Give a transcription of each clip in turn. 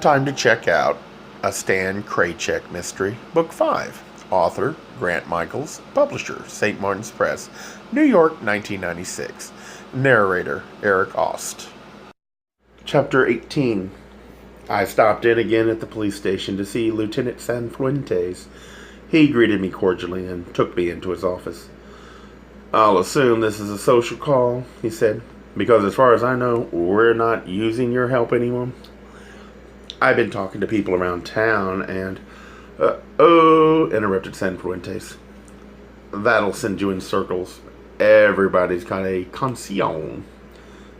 Time to check out a Stan Kraychik mystery, Book 5. Author, Grant Michaels. Publisher, St. Martin's Press, New York, 1996. Narrator, Eric Ost. Chapter 18. I stopped in again at the police station to see Lieutenant Sanfuentes. He greeted me cordially and took me into his office. "I'll assume this is a social call," he said, "because as far as I know, we're not using your help anymore. I've been talking to people around town and..." "Oh," interrupted Sanfuentes. "That'll send you in circles. Everybody's got a canción."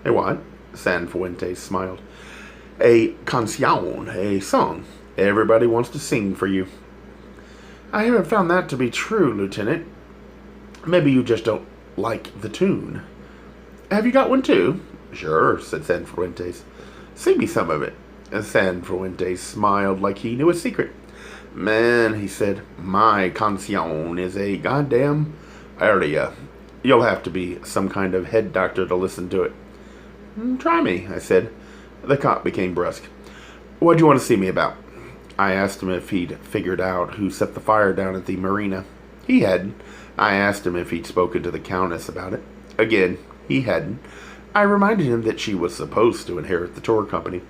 "A what?" Sanfuentes smiled. "A canción, a song. Everybody wants to sing for you." "I haven't found that to be true, Lieutenant. Maybe you just don't like the tune." "Have you got one too?" "Sure," said Sanfuentes. "Sing me some of it." Sanfuentes smiled like he knew a secret. "Man," he said, "my canción is a goddamn aria. You'll have to be some kind of head doctor to listen to it." "Try me," I said. The cop became brusque. "What do you want to see me about?" I asked him if he'd figured out who set the fire down at the marina. He hadn't. I asked him if he'd spoken to the Countess about it. Again, he hadn't. I reminded him that she was supposed to inherit the tour company.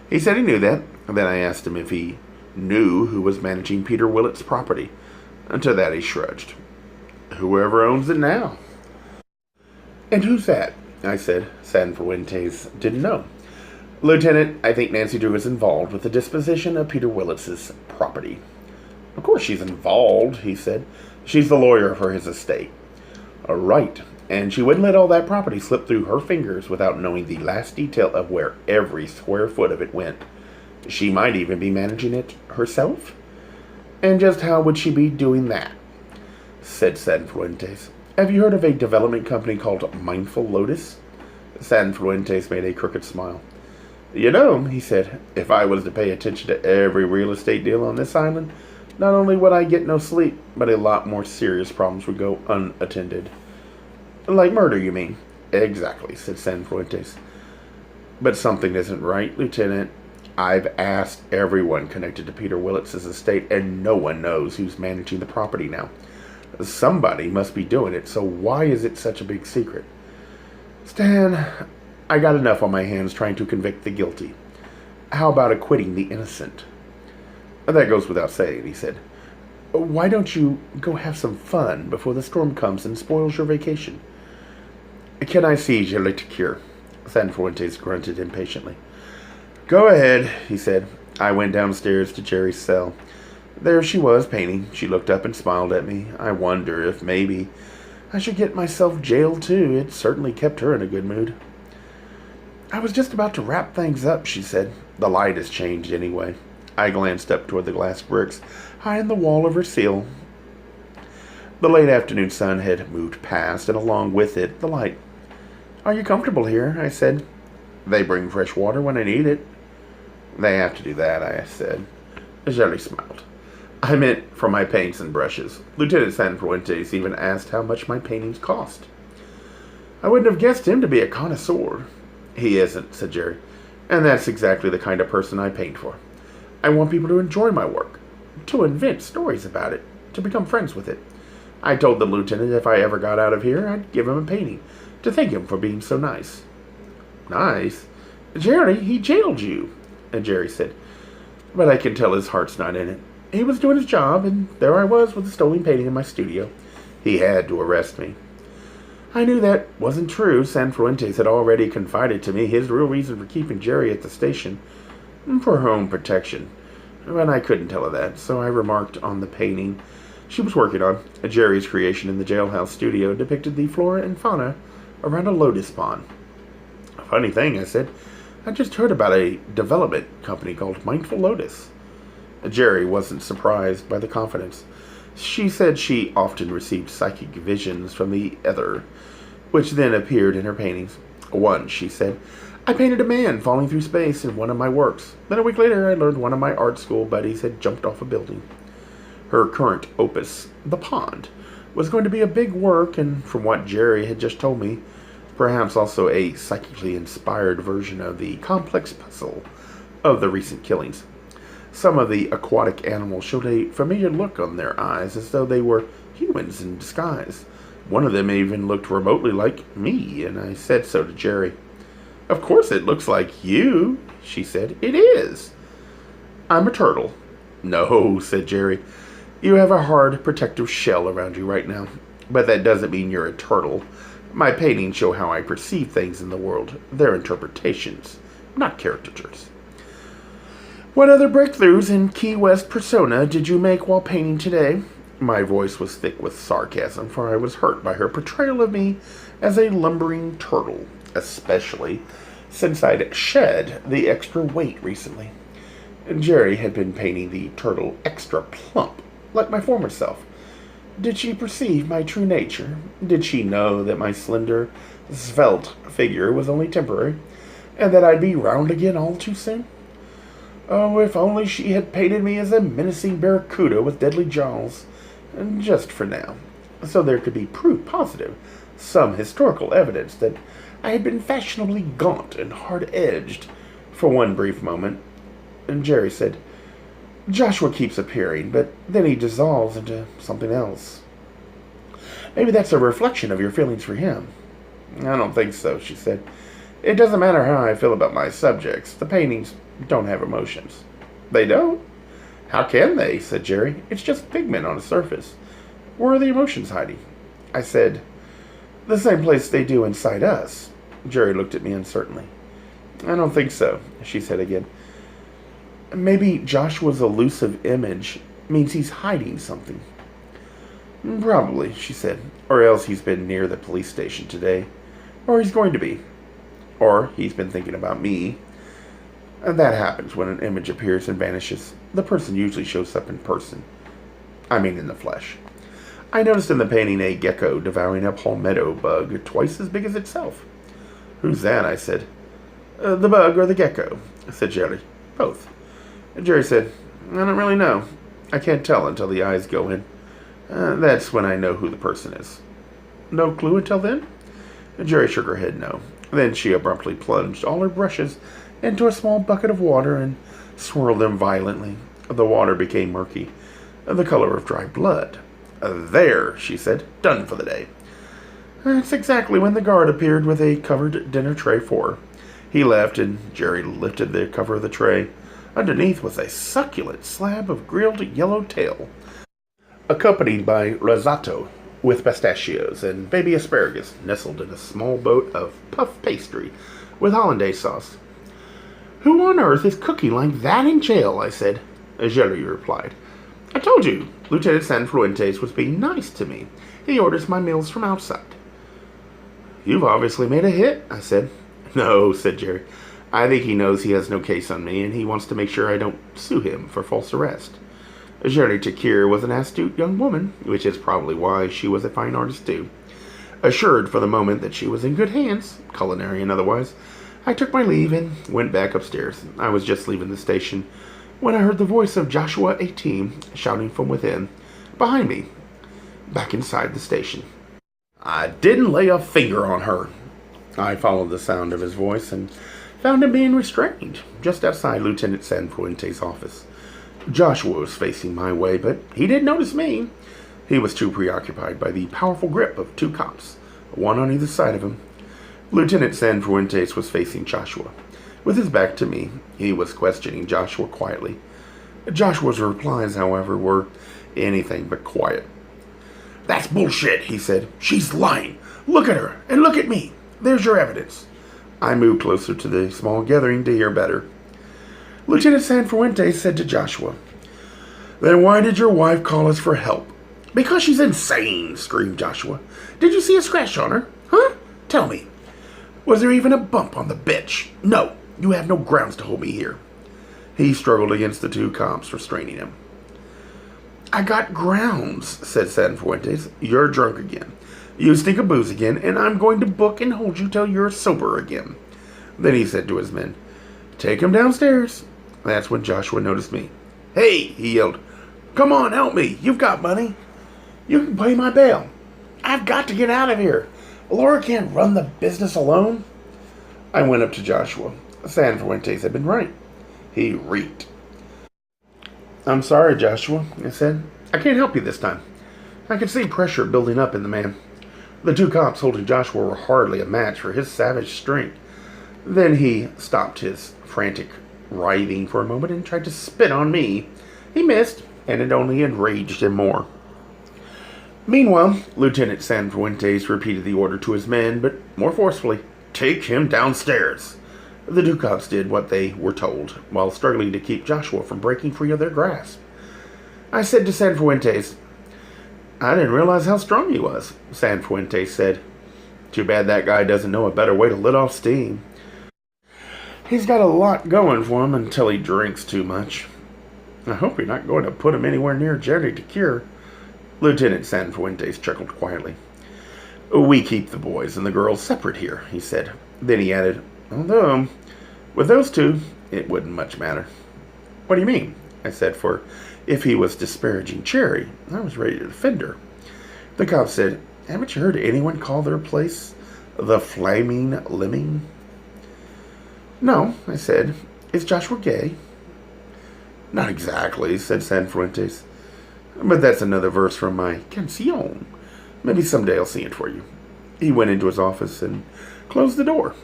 He said he knew that. Then I asked him if he knew who was managing Peter Willits' property. To that he shrugged. "Whoever owns it now." "And who's that?" I said. Sanfuentes didn't know. "Lieutenant, I think Nancy Drew is involved with the disposition of Peter Willits' property." "Of course she's involved," he said. "She's the lawyer for his estate." "Right. And she wouldn't let all that property slip through her fingers without knowing the last detail of where every square foot of it went. She might even be managing it herself." "And just how would she be doing that?" said Sanfuentes. "Have you heard of a development company called Mindful Lotus?" Sanfuentes made a crooked smile. "You know," he said, "if I was to pay attention to every real estate deal on this island, not only would I get no sleep, but a lot more serious problems would go unattended." "Like murder, you mean?" "Exactly," said Sanfuentes. "But something isn't right, Lieutenant. I've asked everyone connected to Peter Willits' estate, and no one knows who's managing the property now. Somebody must be doing it, so why is it such a big secret?" "Stan, I got enough on my hands trying to convict the guilty. How about acquitting the innocent?" "That goes without saying," he said. "Why don't you go have some fun before the storm comes and spoils your vacation?" "Can I see your lecture?" Sanfuentes grunted impatiently. "Go ahead," he said. I went downstairs to Jerry's cell. There she was, painting. She looked up and smiled at me. I wonder if maybe I should get myself jailed too. It certainly kept her in a good mood. "I was just about to wrap things up," she said. "The light has changed anyway." I glanced up toward the glass bricks high in the wall of her cell. The late afternoon sun had moved past, and along with it, the light. "Are you comfortable here?" I said. "They bring fresh water when I need it." "They have to do that," I said. Jerry smiled. "I meant for my paints and brushes. Lieutenant Sanfuentes even asked how much my paintings cost." "I wouldn't have guessed him to be a connoisseur." "He isn't," said Jerry. "And that's exactly the kind of person I paint for. I want people to enjoy my work, to invent stories about it, to become friends with it. I told the lieutenant if I ever got out of here, I'd give him a painting, to thank him for being so nice." "Nice? Jerry, he jailed you," Jerry said. "But I can tell his heart's not in it. He was doing his job, and there I was with a stolen painting in my studio. He had to arrest me." I knew that wasn't true. Sanfuentes had already confided to me his real reason for keeping Jerry at the station, for her own protection. But I couldn't tell her that, so I remarked on the painting she was working on. Jerry's creation in the jailhouse studio depicted the flora and fauna around a lotus pond. "A funny thing," I said. "I just heard about a development company called Mindful Lotus." Jerry wasn't surprised by the confidence. She said she often received psychic visions from the ether, which then appeared in her paintings. "Once," she said, "I painted a man falling through space in one of my works. Then a week later I learned one of my art school buddies had jumped off a building." Her current opus, The Pond, was going to be a big work, and from what Jerry had just told me, perhaps also a psychically inspired version of the complex puzzle of the recent killings. Some of the aquatic animals showed a familiar look on their eyes, as though they were humans in disguise. One of them even looked remotely like me, and I said so to Jerry. "Of course it looks like you," she said. "It is." "I'm a turtle." "No," said Jerry. "You have a hard, protective shell around you right now. But that doesn't mean you're a turtle. My paintings show how I perceive things in the world. They're interpretations, not caricatures." "What other breakthroughs in Key West persona did you make while painting today?" My voice was thick with sarcasm, for I was hurt by her portrayal of me as a lumbering turtle, especially since I'd shed the extra weight recently. Jerry had been painting the turtle extra plump, like my former self. Did she perceive my true nature? Did she know that my slender, svelte figure was only temporary, and that I'd be round again all too soon? Oh, if only she had painted me as a menacing barracuda with deadly jaws, just for now, so there could be proof positive, some historical evidence that I had been fashionably gaunt and hard-edged for one brief moment. And Jerry said, "Joshua keeps appearing, but then he dissolves into something else. Maybe that's a reflection of your feelings for him." "I don't think so," she said. "It doesn't matter how I feel about my subjects. The paintings don't have emotions." "They don't? How can they?" said Jerry. "It's just pigment on a surface. Where are the emotions hiding?" I said, "The same place they do inside us." Jerry looked at me uncertainly. "I don't think so," she said again. "Maybe Joshua's elusive image means he's hiding something." "Probably," she said. "Or else he's been near the police station today. Or he's going to be. Or he's been thinking about me." And that happens when an image appears and vanishes. The person usually shows up in person. I mean in the flesh. I noticed in the painting a gecko devouring a palmetto bug twice as big as itself. "Who's that?" I said. "The bug or the gecko," said Jerry. "Both." And Jerry said, "I don't really know. I can't tell until the eyes go in. That's when I know who the person is." "No clue until then?" Jerry shook her head no. Then she abruptly plunged all her brushes into a small bucket of water and swirled them violently. The water became murky, the color of dry blood. "There," she said, "done for the day." That's exactly when the guard appeared with a covered dinner tray for her. He left, and Jerry lifted the cover of the tray. Underneath was a succulent slab of grilled yellowtail, accompanied by risotto with pistachios and baby asparagus nestled in a small boat of puff pastry with hollandaise sauce. "Who on earth is cooking like that in jail?" I said. Jerry replied, "I told you, Lieutenant Sanfuentes was being nice to me. He orders my meals from outside." "You've obviously made a hit," I said. "No," said Jerry. "I think he knows he has no case on me, and he wants to make sure I don't sue him for false arrest." Jerry Takir was an astute young woman, which is probably why she was a fine artist too. Assured for the moment that she was in good hands, culinary and otherwise, I took my leave and went back upstairs. I was just leaving the station when I heard the voice of Joshua 18 shouting from within, behind me, back inside the station. "I didn't lay a finger on her." I followed the sound of his voice and found him being restrained just outside Lieutenant Sanfuentes' office. Joshua was facing my way, but he didn't notice me. He was too preoccupied by the powerful grip of two cops, one on either side of him. Lieutenant Sanfuentes was facing Joshua. With his back to me, he was questioning Joshua quietly. Joshua's replies, however, were anything but quiet. "That's bullshit," he said. "She's lying. Look at her, and look at me. There's your evidence." I moved closer to the small gathering to hear better. Lieutenant Sanfuentes said to Joshua, "Then why did your wife call us for help?" "Because she's insane," screamed Joshua. "Did you see a scratch on her? Huh? Tell me. Was there even a bump on the bitch? No, you have no grounds to hold me here." He struggled against the two cops restraining him. "I got grounds," said Sanfuentes. "You're drunk again. You stink of booze again, and I'm going to book and hold you till you're sober again." Then he said to his men, "Take him downstairs." That's when Joshua noticed me. "Hey," he yelled. "Come on, help me. You've got money. You can pay my bail. I've got to get out of here. Laura can't run the business alone." I went up to Joshua. Sanfuentes had been right. He reeked. "I'm sorry, Joshua," I said. "I can't help you this time." I could see pressure building up in the man. The two cops holding Joshua were hardly a match for his savage strength. Then he stopped his frantic writhing for a moment and tried to spit on me. He missed, and it only enraged him more. Meanwhile, Lieutenant Sanfuentes repeated the order to his men, but more forcefully. "Take him downstairs." The two cops did what they were told, while struggling to keep Joshua from breaking free of their grasp. I said to Sanfuentes, "I didn't realize how strong he was." Sanfuentes said, "Too bad that guy doesn't know a better way to let off steam. He's got a lot going for him until he drinks too much. I hope you're not going to put him anywhere near Jerry to cure." Lieutenant Sanfuentes chuckled quietly. "We keep the boys and the girls separate here," he said. Then he added, "Although, with those two, it wouldn't much matter." "What do you mean?" I said, for if he was disparaging Cherry, I was ready to defend her. The cop said, "Haven't you heard anyone call their place the Flaming Lemming?" "No," I said. "Is Joshua gay?" "Not exactly," said Sanfuentes. "But that's another verse from my canción. Maybe someday I'll sing it for you." He went into his office and closed the door.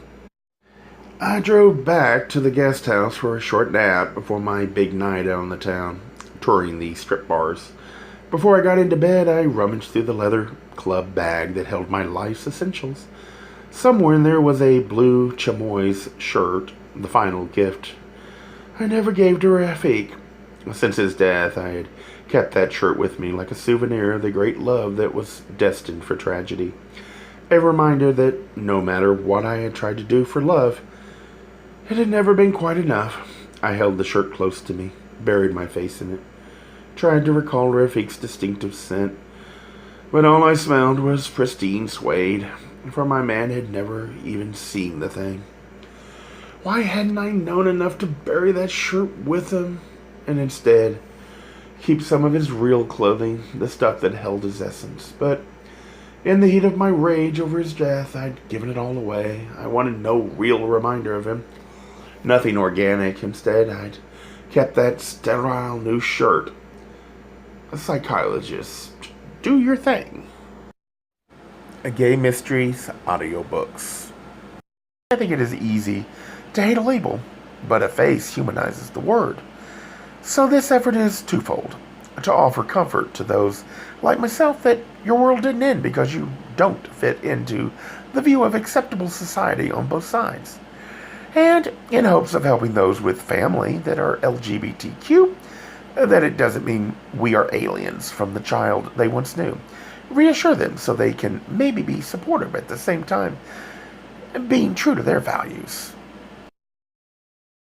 I drove back to the guest house for a short nap before my big night out in the town, touring the strip bars. Before I got into bed, I rummaged through the leather club bag that held my life's essentials. Somewhere in there was a blue chamois shirt, the final gift I never gave to Rafik. Since his death, I had kept that shirt with me like a souvenir of the great love that was destined for tragedy. A reminder that no matter what I had tried to do for love, it had never been quite enough. I held the shirt close to me, buried my face in it, tried to recall Rafik's distinctive scent, but all I smelled was pristine suede, for my man had never even seen the thing. Why hadn't I known enough to bury that shirt with him, and instead keep some of his real clothing, the stuff that held his essence? But in the heat of my rage over his death, I'd given it all away. I wanted no real reminder of him. Nothing organic. Instead, I'd kept that sterile new shirt. A psychologist. Do your thing. A Gay Mysteries audiobooks. I think it is easy to hate a label, but a face humanizes the word. So this effort is twofold. To offer comfort to those like myself that your world didn't end because you don't fit into the view of acceptable society on both sides. And in hopes of helping those with family that are LGBTQ, that it doesn't mean we are aliens from the child they once knew. Reassure them so they can maybe be supportive at the same time, being true to their values.